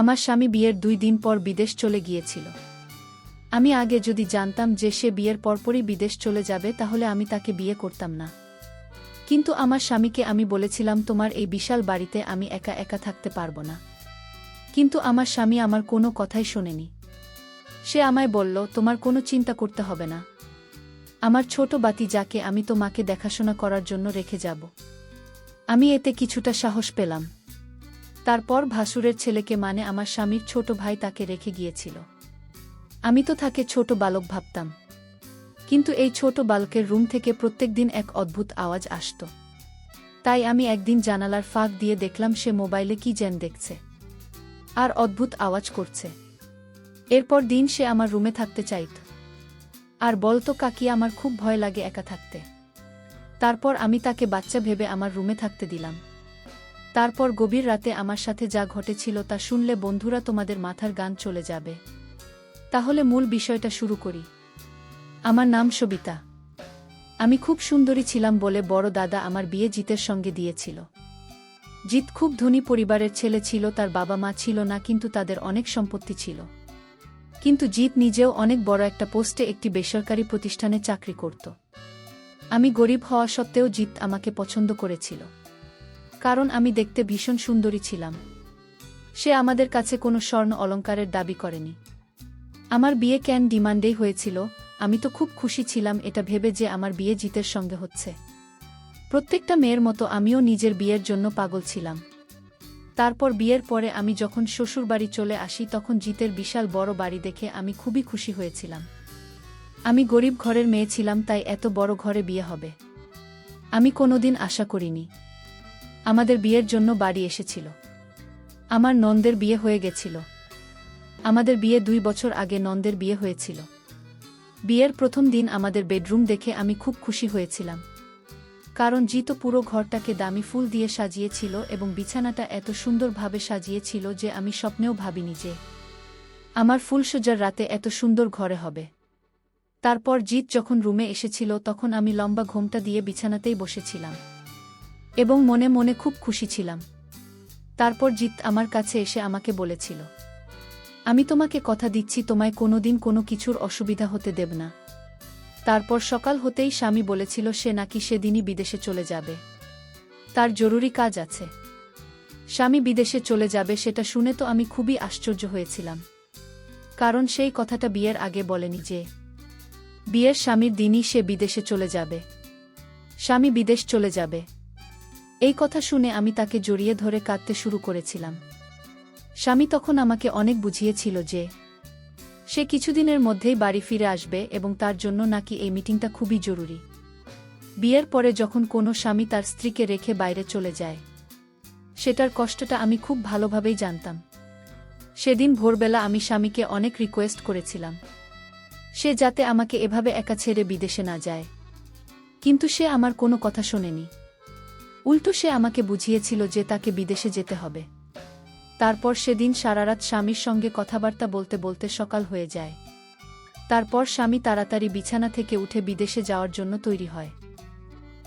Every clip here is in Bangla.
আমার স্বামী বিয়ের 2 দিন পর বিদেশ চলে গিয়েছিল। আমি আগে যদি জানতাম যে সে বিয়ের পরপরই বিদেশ চলে যাবে তাহলে আমি তাকে বিয়ে করতাম না। কিন্তু আমার স্বামীকে আমি বলেছিলাম তোমার এই বিশাল বাড়িতে আমি একা একা থাকতে পারবো না। কিন্তু আমার স্বামী আমার কোনো কথাই শোনেনি। সে আমায় বলল তোমার কোনো চিন্তা করতে হবে না। আমার ছোট বাতি যাকে আমি তোমাকে দেখাশোনা করার জন্য রেখে যাব। আমি এতে কিছুটা সাহস পেলাম। তারপর ভাসুরের ছেলেকে মানে আমার স্বামীর ছোট ভাই তাকে রেখে গিয়েছিল। আমি তো তাকে ছোট বালক ভাবতাম। কিন্তু এই ছোট বালকের রুম থেকে প্রত্যেকদিন এক অদ্ভুত আওয়াজ আসত। তাই আমি একদিন জানালার ফাঁক দিয়ে দেখলাম সে মোবাইলে কি যেন দেখছে আর অদ্ভুত আওয়াজ করছে। এরপর দিন সে আমার রুমে থাকতে চাইত আর বলতো কাকি আমার খুব ভয় লাগে একা থাকতে। তারপর আমি তাকে বাচ্চা ভেবে আমার রুমে থাকতে দিলাম। তারপর গভীর রাতে আমার সাথে যা ঘটেছিল তা শুনলে বন্ধুরা তোমাদের মাথার গান চলে যাবে। তাহলে মূল বিষয়টা শুরু করি। আমার নাম সবিতা। আমি খুব সুন্দরী ছিলাম বলে বড় দাদা আমার বিয়ে জিতের সঙ্গে দিয়েছিল। জিত খুব ধনী পরিবারের ছেলে ছিল, তার বাবা মা ছিল না, কিন্তু তাদের অনেক সম্পত্তি ছিল। কিন্তু জিত নিজেও অনেক বড় একটা পোস্টে একটি বেসরকারি প্রতিষ্ঠানে চাকরি করত। আমি গরিব হওয়া সত্ত্বেও জিত আমাকে পছন্দ করেছিল, কারণ আমি দেখতে ভীষণ সুন্দরী ছিলাম। সে আমাদের কাছে কোনো স্বর্ণ অলংকারের দাবি করেনি। আমার বিয়ে ক্যান ডিমান্ডেই হয়েছিল। আমি তো খুব খুশি ছিলাম এটা ভেবে যে আমার বিয়ে জিতের সঙ্গে হচ্ছে। প্রত্যেকটা মেয়ের মতো আমিও নিজের বিয়ের জন্য পাগল ছিলাম। তারপর বিয়ের পরে আমি যখন শ্বশুরবাড়ি চলে আসি তখন জিতের বিশাল বড় বাড়ি দেখে আমি খুবই খুশি হয়েছিলাম। আমি গরিব ঘরের মেয়ে ছিলাম, তাই এত বড় ঘরে বিয়ে হবে আমি কোনোদিন আশা করিনি। আমাদের বিয়ের জন্য বাড়ি এসেছিল। আমার নন্দের বিয়ে হয়ে গেছিল। আমাদের বিয়ে 2 বছর আগে নন্দের বিয়ে হয়েছিল। বিয়ের প্রথম দিন আমাদের বেডরুম দেখে আমি খুব খুশি হয়েছিলাম, কারণ জিত পুরো ঘরটাকে দামি ফুল দিয়ে সাজিয়েছিল এবং বিছানাটা এত সুন্দরভাবে সাজিয়েছিল যে আমি স্বপ্নেও ভাবিনি যে আমার ফুলসজ্জার রাতে এত সুন্দর ঘরে হবে। তারপর জিত যখন রুমে এসেছিল তখন আমি লম্বা ঘোমটা দিয়ে বিছানাতেই বসেছিলাম এবং মনে মনে খুব খুশি ছিলাম। তারপর জিত আমার কাছে এসে আমাকে বলেছিল, আমি তোমাকে কথা দিচ্ছি তোমায় কোনোদিন কোনো কিছুর অসুবিধা হতে দেব না। তারপর সকাল হতেই স্বামী বলেছিল সে নাকি সেদিনই বিদেশে চলে যাবে, তার জরুরি কাজ আছে। স্বামী বিদেশে চলে যাবে সেটা শুনে তো আমি খুবই আশ্চর্য হয়েছিলাম, কারণ সেই কথাটা বিয়ের আগে বলেনি যে বিয়ের স্বামীর দিনই সে বিদেশে চলে যাবে। স্বামী বিদেশ চলে যাবে এই কথা শুনে আমি তাকে জড়িয়ে ধরে কাঁদতে শুরু করেছিলাম। স্বামী তখন আমাকে অনেক বুঝিয়েছিল যে সে কিছুদিনের মধ্যেই বাড়ি ফিরে আসবে এবং তার জন্য নাকি এই মিটিংটা খুবই জরুরি। বিয়ের পরে যখন কোনো স্বামী তার স্ত্রীকে রেখে বাইরে চলে যায় সেটার কষ্টটা আমি খুব ভালোভাবেই জানতাম। সেদিন ভোরবেলা আমি স্বামীকে অনেক রিকোয়েস্ট করেছিলাম সে যাতে আমাকে এভাবে একা ছেড়ে বিদেশে না যায়, কিন্তু সে আমার কোনো কথা শোনেনি। উল্টো সে আমাকে বুঝিয়েছিল যে তাকে বিদেশে যেতে হবে। তারপর সেদিন সারারাত স্বামীর সঙ্গে কথাবার্তা বলতে বলতে সকাল হয়ে যায়। তারপর স্বামী তাড়াতাড়ি বিছানা থেকে উঠে বিদেশে যাওয়ার জন্য তৈরি হয়।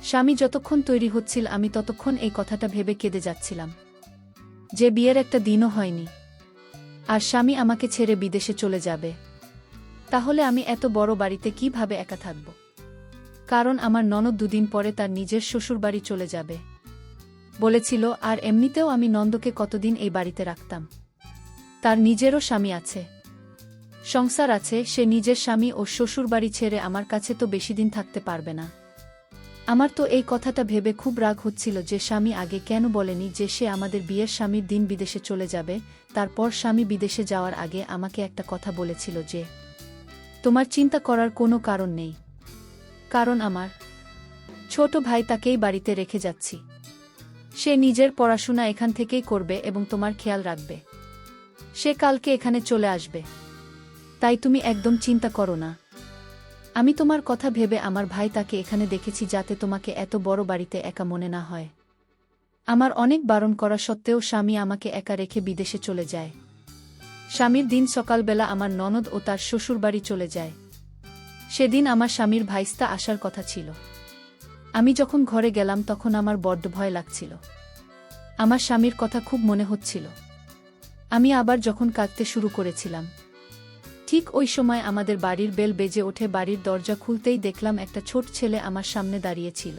স্বামী যতক্ষণ তৈরি হচ্ছিল আমি ততক্ষণ এই কথাটা ভেবে কেঁদে যাচ্ছিলাম যে বিয়ের একটা দিনও হয়নি আর স্বামী আমাকে ছেড়ে বিদেশে চলে যাবে। তাহলে আমি এত বড় বাড়িতে কিভাবে একা থাকব? কারণ আমার ননদ 2 দিন পরে তার নিজের শ্বশুরবাড়ি চলে যাবে বলেছিল, আর এমনিতেও আমি নন্দকে কতদিন এই বাড়িতে রাখতাম। তার নিজেরও স্বামী আছে, সংসার আছে, সে নিজের স্বামী ও শ্বশুরবাড়ি ছেড়ে আমার কাছে তো বেশি দিন থাকতে পারবে না। আমার তো এই কথাটা ভেবে খুব রাগ হচ্ছিল যে স্বামী আগে কেন বলেনি যে সে আমাদের বিয়ের স্বামীর দিন বিদেশে চলে যাবে। তারপর স্বামী বিদেশে যাওয়ার আগে আমাকে একটা কথা বলেছিল যে তোমার চিন্তা করার কোনো কারণ নেই, কারণ আমার ছোট ভাই তাকেই বাড়িতে রেখে যাচ্ছি। সে নিজের পড়াশোনা এখান থেকেই করবে এবং তোমার খেয়াল রাখবে। সে কালকে এখানে চলে আসবে, তাই তুমি একদম চিন্তা করো না। আমি তোমার কথা ভেবে আমার ভাই তাকে এখানে দেখেছি যাতে তোমাকে এত বড় বাড়িতে একা মনে না হয়। আমার অনেক বারণ করা সত্ত্বেও স্বামী আমাকে একা রেখে বিদেশে চলে যায়। স্বামীর দিন সকালবেলা আমার ননদ ও তার শ্বশুরবাড়ি চলে যায়। সেদিন আমার স্বামীর ভাইস্তা আসার কথা ছিল। আমি যখন ঘরে গেলাম তখন আমার বড্ড ভয় লাগছিল। আমার স্বামীর কথা খুব মনে হচ্ছিল। আমি আবার যখন কাঁদতে শুরু করেছিলাম, ঠিক ওই সময় আমাদের বাড়ির বেল বেজে ওঠে। বাড়ির দরজা খুলতেই দেখলাম একটা ছোট ছেলে আমার সামনে দাঁড়িয়েছিল।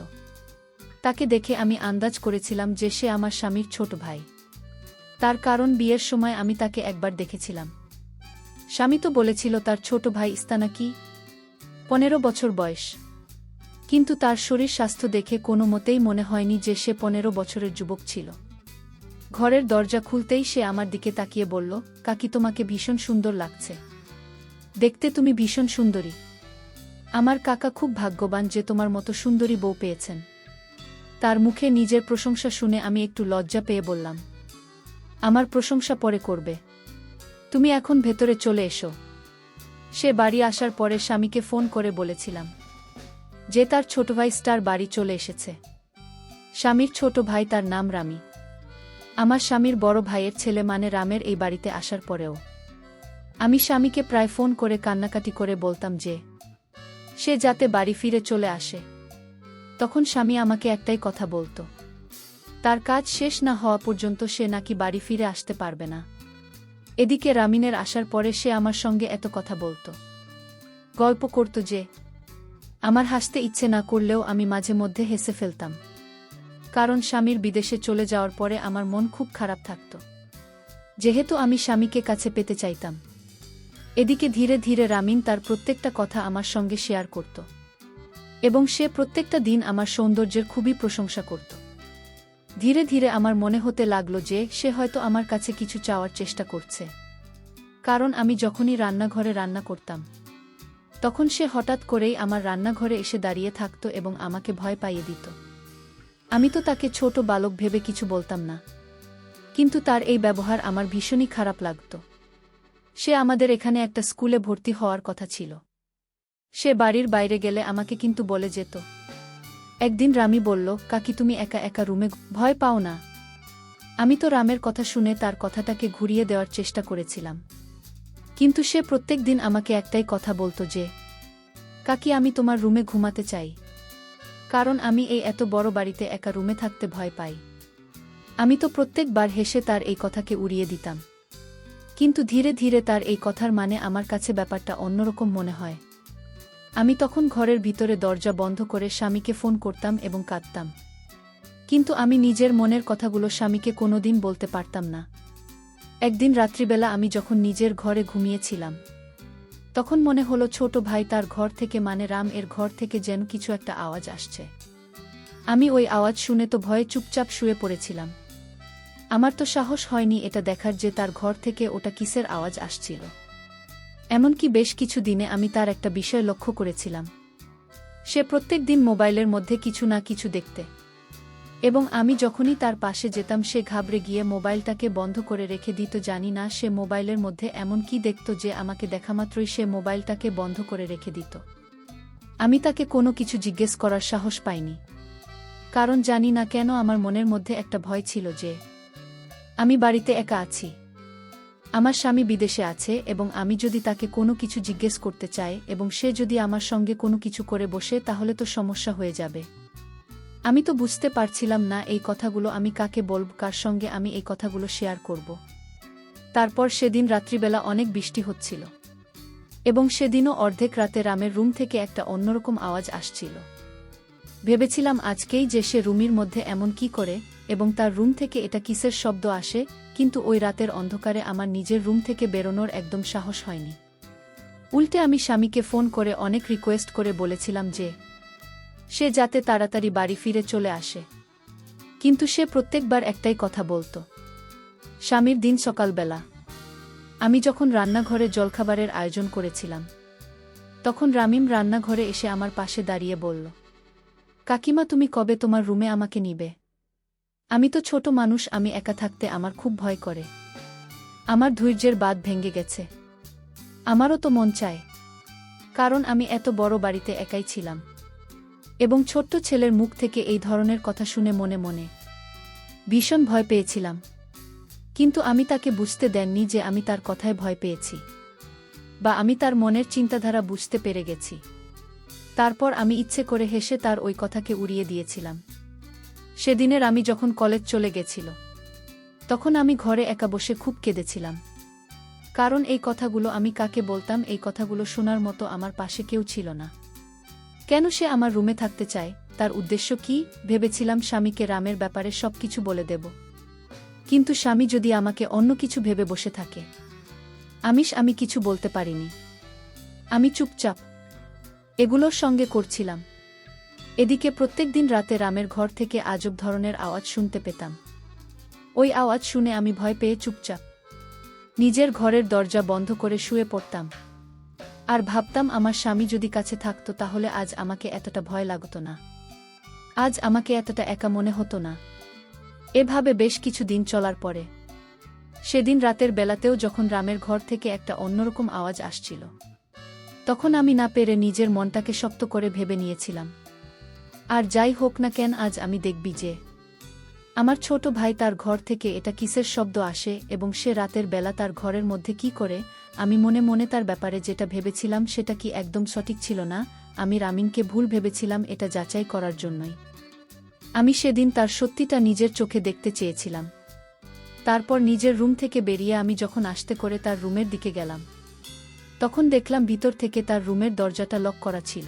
তাকে দেখে আমি আন্দাজ করেছিলাম যে সে আমার স্বামীর ছোট ভাই। তার কারণ বিয়ের সময় আমি তাকে একবার দেখেছিলাম। স্বামী তো বলেছিল তার ছোট ভাই ইস্তানাকি 15 বছর বয়স, কিন্তু তার শরীর স্বাস্থ্য দেখে কোনো মতেই মনে হয়নি যে সে 15 বছরের যুবক ছিল। ঘরের দরজা খুলতেই সে আমার দিকে তাকিয়ে বলল, কাকি তোমাকে ভীষণ সুন্দর লাগছে, দেখতে তুমি ভীষণ সুন্দরী। আমার কাকা খুব ভাগ্যবান যে তোমার মতো সুন্দরী বউ পেয়েছেন। তার মুখে নিজের প্রশংসা শুনে আমি একটু লজ্জা পেয়ে বললাম, আমার প্রশংসা পরে করবে, তুমি এখন ভেতরে চলে এসো। সে বাড়ি আসার পরে স্বামীকে ফোন করে বলেছিলাম যে তার ছোট ভাই স্টার বাড়ি চলে এসেছে। স্বামীর ছোট ভাই, তার নাম রামি। আমার স্বামীর বড় ভাইয়ের ছেলে মানে রামের এই বাড়িতে আসার পরেও আমি স্বামীকে প্রায় ফোন করে কান্নাকাটি করে বলতাম যে সে যাতে বাড়ি ফিরে চলে আসে। তখন স্বামী আমাকে একটাই কথা বলতো, তার কাজ শেষ না হওয়া পর্যন্ত সে নাকি বাড়ি ফিরে আসতে পারবে না। এদিকে রামিনের আসার পরে সে আমার সঙ্গে এত কথা বলতো, গল্প করত যে আমার হাসতে ইচ্ছে না করলেও আমি মাঝে মধ্যে হেসে ফেলতাম, কারণ স্বামীর বিদেশে চলে যাওয়ার পরে আমার মন খুব খারাপ থাকত, যেহেতু আমি স্বামীকে কাছে পেতে চাইতাম। এদিকে ধীরে ধীরে রামিন তার প্রত্যেকটা কথা আমার সঙ্গে শেয়ার করত, এবং সে প্রত্যেকটা দিন আমার সৌন্দর্যের খুবই প্রশংসা করত। ধীরে ধীরে আমার মনে হতে লাগলো যে সে হয়তো আমার কাছে কিছু চাওয়ার চেষ্টা করছে, কারণ আমি যখনই রান্নাঘরে রান্না করতাম তখন সে হঠাৎ করেই আমার রান্নাঘরে এসে দাঁড়িয়ে থাকত এবং আমাকে ভয় পাইয়ে দিত। আমি তো তাকে ছোট বালক ভেবে কিছু বলতাম না, কিন্তু তার এই ব্যবহার আমার ভীষণই খারাপ লাগত। সে আমাদের এখানে একটা স্কুলে ভর্তি হওয়ার কথা ছিল। সে বাড়ির বাইরে গেলে আমাকে কিন্তু বলে যেত। একদিন রামি বলল, কাকি তুমি একা একা রুমে ভয় পাও না? আমি তো রামের কথা শুনে তার কথাটাকে ঘুরিয়ে দেওয়ার চেষ্টা করেছিলাম, কিন্তু সে প্রত্যেক দিন আমাকে একটাই কথা বলতো যে কাকি আমি তোমার রুমে ঘুমাতে চাই, কারণ আমি এই এত বড় বাড়িতে একা রুমে থাকতে ভয় পাই। আমি তো প্রত্যেকবার হেসে তার এই কথাকে উড়িয়ে দিতাম, কিন্তু ধীরে ধীরে তার এই কথার মানে আমার কাছে ব্যাপারটা অন্যরকম মনে হয়। আমি তখন ঘরের ভিতরে দরজা বন্ধ করে স্বামীকে ফোন করতাম এবং কাঁদতাম, কিন্তু আমি নিজের মনের কথাগুলো স্বামীকে কোনোদিন বলতে পারতাম না। একদিন রাত্রিবেলা আমি যখন নিজের ঘরে ঘুমিয়েছিলাম তখন মনে হলো ছোট ভাই তার ঘর থেকে মানে রাম এর ঘর থেকে যেন কিছু একটা আওয়াজ আসছে। আমি ওই আওয়াজ শুনে তো ভয়ে চুপচাপ শুয়ে পড়েছিলাম। আমার তো সাহস হয়নি এটা দেখার যে তার ঘর থেকে ওটা কিসের আওয়াজ আসছিল। এমনকি বেশ কিছু দিনে আমি তার একটা বিষয় লক্ষ্য করেছিলাম, সে প্রত্যেক দিন মোবাইলের মধ্যে কিছু না কিছু দেখতে, এবং আমি যখনই তার পাশে যেতাম সে ঘাবড়ে গিয়ে মোবাইলটাকে বন্ধ করে রেখে দিত। জানি না সে মোবাইলের মধ্যে এমন কি দেখত যে আমাকে দেখামাত্রই সে মোবাইলটাকে বন্ধ করে রেখে দিত। আমি তাকে কোনো কিছু জিজ্ঞেস করার সাহস পাইনি, কারণ জানি না কেন আমার মনের মধ্যে একটা ভয় ছিল যে আমি বাড়িতে একা আছি, আমার স্বামী বিদেশে আছে, এবং আমি যদি তাকে কোনো কিছু জিজ্ঞেস করতে চাই এবং সে যদি আমার সঙ্গে কোনো কিছু করে বসে তাহলে তো সমস্যা হয়ে যাবে। আমি তো বুঝতে পারছিলাম না এই কথাগুলো আমি কাকে বলব, কার সঙ্গে আমি এই কথাগুলো শেয়ার করব। তারপর সেদিন রাত্রিবেলা অনেক বৃষ্টি হচ্ছিল, এবং সেদিনও অর্ধেক রাতে রামের রুম থেকে একটা অন্যরকম আওয়াজ আসছিল। ভেবেছিলাম আজকেই যে সে রুমের মধ্যে এমন কি করে এবং তার রুম থেকে এটা কিসের শব্দ আসে, কিন্তু ওই রাতের অন্ধকারে আমার নিজের রুম থেকে বেরোনোর একদম সাহস হয়নি। উল্টে আমি স্বামীকে ফোন করে অনেক রিকোয়েস্ট করে বলেছিলাম যে সে যাতে তাড়াতাড়ি বাড়ি ফিরে চলে আসে, কিন্তু সে প্রত্যেকবার একটাই কথা বলতো। স্বামীর দিন সকালবেলা আমি যখন রান্নাঘরে জলখাবারের আয়োজন করেছিলাম তখন রামিম রান্নাঘরে এসে আমার পাশে দাঁড়িয়ে বলল, কাকিমা তুমি কবে তোমার রুমে আমাকে নিবে? আমি তো ছোট মানুষ, আমি একা থাকতে আমার খুব ভয় করে। আমার ধৈর্যের বাঁধ ভেঙে গেছে। আমারও তো মন চায়, কারণ আমি এত বড় বাড়িতে একাই ছিলাম, এবং ছোট্ট ছেলের মুখ থেকে এই ধরনের কথা শুনে মনে মনে ভীষণ ভয় পেয়েছিলাম। কিন্তু আমি তাকে বুঝতে দেননি যে আমি তার কথায় ভয় পেয়েছি, বা আমি তার মনের চিন্তাধারা বুঝতে পেরে গেছি। তারপর আমি ইচ্ছে করে হেসে তার ওই কথাকে উড়িয়ে দিয়েছিলাম। সেদিনের আমি যখন কলেজ চলে গেছিল তখন আমি ঘরে একা বসে খুব কেঁদেছিলাম। কারণ এই কথাগুলো আমি কাকে বলতাম, এই কথাগুলো শোনার মতো আমার পাশে কেউ ছিল না। কেন সে আমার রুমে থাকতে চায়, তার উদ্দেশ্য কি? ভেবেছিলাম স্বামীকে রামের ব্যাপারে সবকিছু বলে দেব। কিন্তু স্বামী যদি আমাকে অন্য কিছু ভেবে বসে থাকে। আমি কিছু বলতে পারিনি। আমি চুপচাপ এগুলোর সঙ্গে করছিলাম। এদিকে প্রত্যেকদিন রাতে রামের ঘর থেকে আজব ধরনের আওয়াজ শুনতে পেতাম। ওই আওয়াজ শুনে আমি ভয় পেয়ে চুপচাপ নিজের ঘরের দরজা বন্ধ করে শুয়ে পড়তাম। আর ভাবতাম আমার স্বামী যদি কাছে থাকতো তাহলে আজ আমাকে এতটা ভয় লাগতো না, আজ আমাকে এতটা একা মনে হতো না। এভাবে বেশ কিছু দিন চলার পরে সেদিন রাতের বেলাতেও যখন রামের ঘর থেকে একটা অন্যরকম আওয়াজ আসছিল, তখন আমি না পেরে নিজের মনটাকে শক্ত করে ভেবে নিয়েছিলাম, আর যাই হোক না কেন আজ আমি দেখবি যে আমার ছোট ভাই তার ঘর থেকে এটা কিসের শব্দ আসে এবং সে রাতের বেলা তার ঘরের মধ্যে কি করে। আমি মনে মনে তার ব্যাপারে যেটা ভেবেছিলাম সেটা কি একদম সঠিক ছিল না। আমি রামিনকে ভুল ভেবেছিলাম এটা যাচাই করার জন্যই। আমি সেদিন তার সত্যিটা নিজের চোখে দেখতে চেয়েছিলাম। তারপর নিজের রুম থেকে বেরিয়ে আমি যখন আস্তে করে তার রুমের দিকে গেলাম, তখন দেখলাম ভিতর থেকে তার রুমের দরজাটা লক করা ছিল।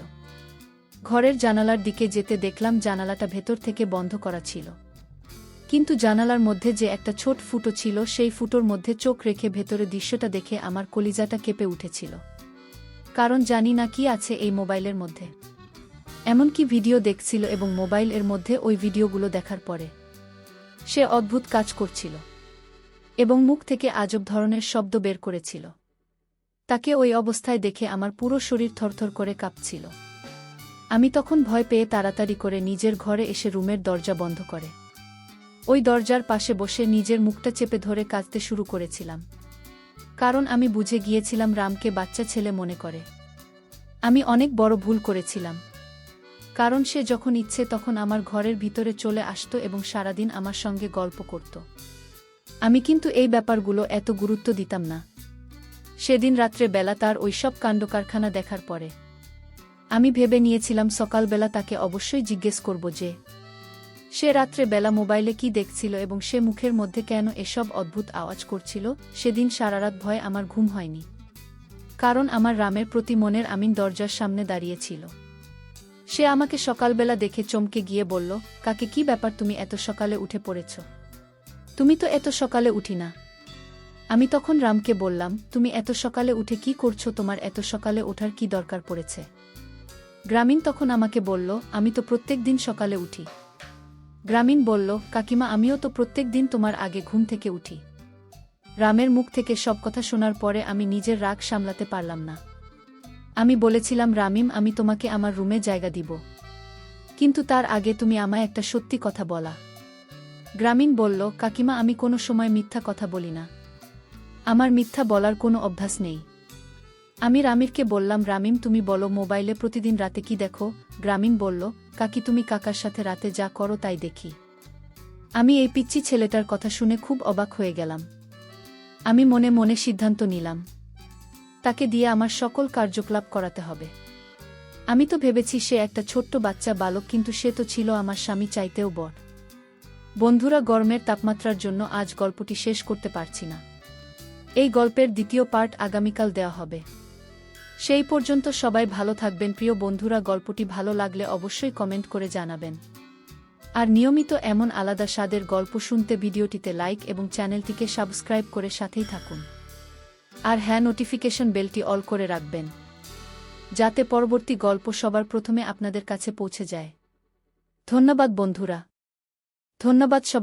ঘরের জানালার দিকে যেতে দেখলাম জানালাটা ভেতর থেকে বন্ধ করা ছিল, কিন্তু জানালার মধ্যে যে একটা ছোট ফুটো ছিল সেই ফুটোর মধ্যে চোখ রেখে ভেতরে দৃশ্যটা দেখে আমার কলিজাটা কেঁপে উঠেছিল। কারণ জানি না কি আছে এই মোবাইলের মধ্যে। এমনকি ভিডিও দেখছিল এবং মোবাইল এর মধ্যে ওই ভিডিওগুলো দেখার পরে সে অদ্ভুত কাজ করছিল এবং মুখ থেকে আজব ধরনের শব্দ বের করেছিল। তাকে ওই অবস্থায় দেখে আমার পুরো শরীর থরথর করে কাঁপছিল। আমি তখন ভয় পেয়ে তাড়াতাড়ি করে নিজের ঘরে এসে রুমের দরজা বন্ধ করে ওই দরজার পাশে বসে নিজের মুখটা চেপে ধরে কাঁদতে শুরু করেছিলাম। কারণ আমি বুঝে গিয়েছিলাম রামকে বাচ্চা ছেলে মনে করে। আমি অনেক বড় ভুল করেছিলাম। কারণ সে যখন ইচ্ছে তখন আমার ঘরের ভিতরে চলে আসতো এবং সারাদিন আমার সঙ্গে গল্প করত। আমি কিন্তু এই ব্যাপারগুলো এত গুরুত্ব দিতাম না। সেদিন রাত্রে বেলা তার ওই সব কাণ্ডকারখানা দেখার পরে আমি ভেবে নিয়েছিলাম সকালবেলা তাকে অবশ্যই জিজ্ঞেস করব যে সে রাত্রে বেলা মোবাইলে কি দেখছিল এবং সে মুখের মধ্যে কেন এসব অদ্ভুত আওয়াজ করছিল। সেদিন সারারাত ভয়ে আমার ঘুম হয়নি। কারণ আমার রামের প্রতি মনের আমিন দরজার সামনে দাঁড়িয়েছিল। সে আমাকে সকালবেলা দেখে চমকে গিয়ে বলল, কাকে কি ব্যাপার, তুমি এত সকালে উঠে পড়েছ? তুমি তো এত সকালে উঠি না। আমি তখন রামকে বললাম, তুমি এত সকালে উঠে কি করছো? তোমার এত সকালে ওঠার কি দরকার পড়েছে? গ্রামীণ তখন আমাকে বলল, আমি তো প্রত্যেক দিন সকালে উঠি। গ্রামীণ বলল, কাকিমা আমিও তো প্রত্যেক দিন তোমার আগে ঘুম থেকে উঠি। রামের মুখ থেকে সব কথা শোনার পরে আমি নিজের রাগ সামলাতে পারলাম না। আমি বলেছিলাম, রামিম আমি তোমাকে আমার রুমে জায়গা দিব, কিন্তু তার আগে তুমি আমায় একটা সত্যি কথা বলা। গ্রামীণ বলল, কাকিমা আমি কোনো সময় মিথ্যা কথা বলি না, আমার মিথ্যা বলার কোনো অভ্যাস নেই। আমি রামিরকে বললাম, রামিম তুমি বলো মোবাইলে প্রতিদিন রাতে কি দেখো? গ্রামীণ বলল, কাকি তুমি কাকার সাথে রাতে যা করো তাই দেখি। আমি এই পিচ্চি ছেলেটার কথা শুনে খুব অবাক হয়ে গেলাম। আমি মনে মনে সিদ্ধান্ত নিলাম, তাকে দিয়ে আমার সকল কার্যকলাপ করাতে হবে। আমি তো ভেবেছি সে একটা ছোট্ট বাচ্চা বালক, কিন্তু সে তো ছিল আমার স্বামী চাইতেও বড়। বন্ধুরা, গরমের তাপমাত্রার জন্য আজ গল্পটি শেষ করতে পারছি না। এই গল্পের দ্বিতীয় পার্ট আগামীকাল দেওয়া হবে। সেই পর্যন্ত সবাই ভালো থাকবেন। প্রিয় বন্ধুরা, গল্পটি ভালো লাগলে অবশ্যই কমেন্ট করে জানাবেন। আর নিয়মিত এমন আলাদা স্বাদের গল্প শুনতে ভিডিওটিতে লাইক এবং চ্যানেলটিকে সাবস্ক্রাইব করে সাথেই থাকুন। আর হ্যাঁ, নোটিফিকেশন বেলটি অল করে রাখবেন, যাতে পরবর্তী গল্প সবার প্রথমে আপনাদের কাছে পৌঁছে যায়। ধন্যবাদ বন্ধুরা, ধন্যবাদ সবাই।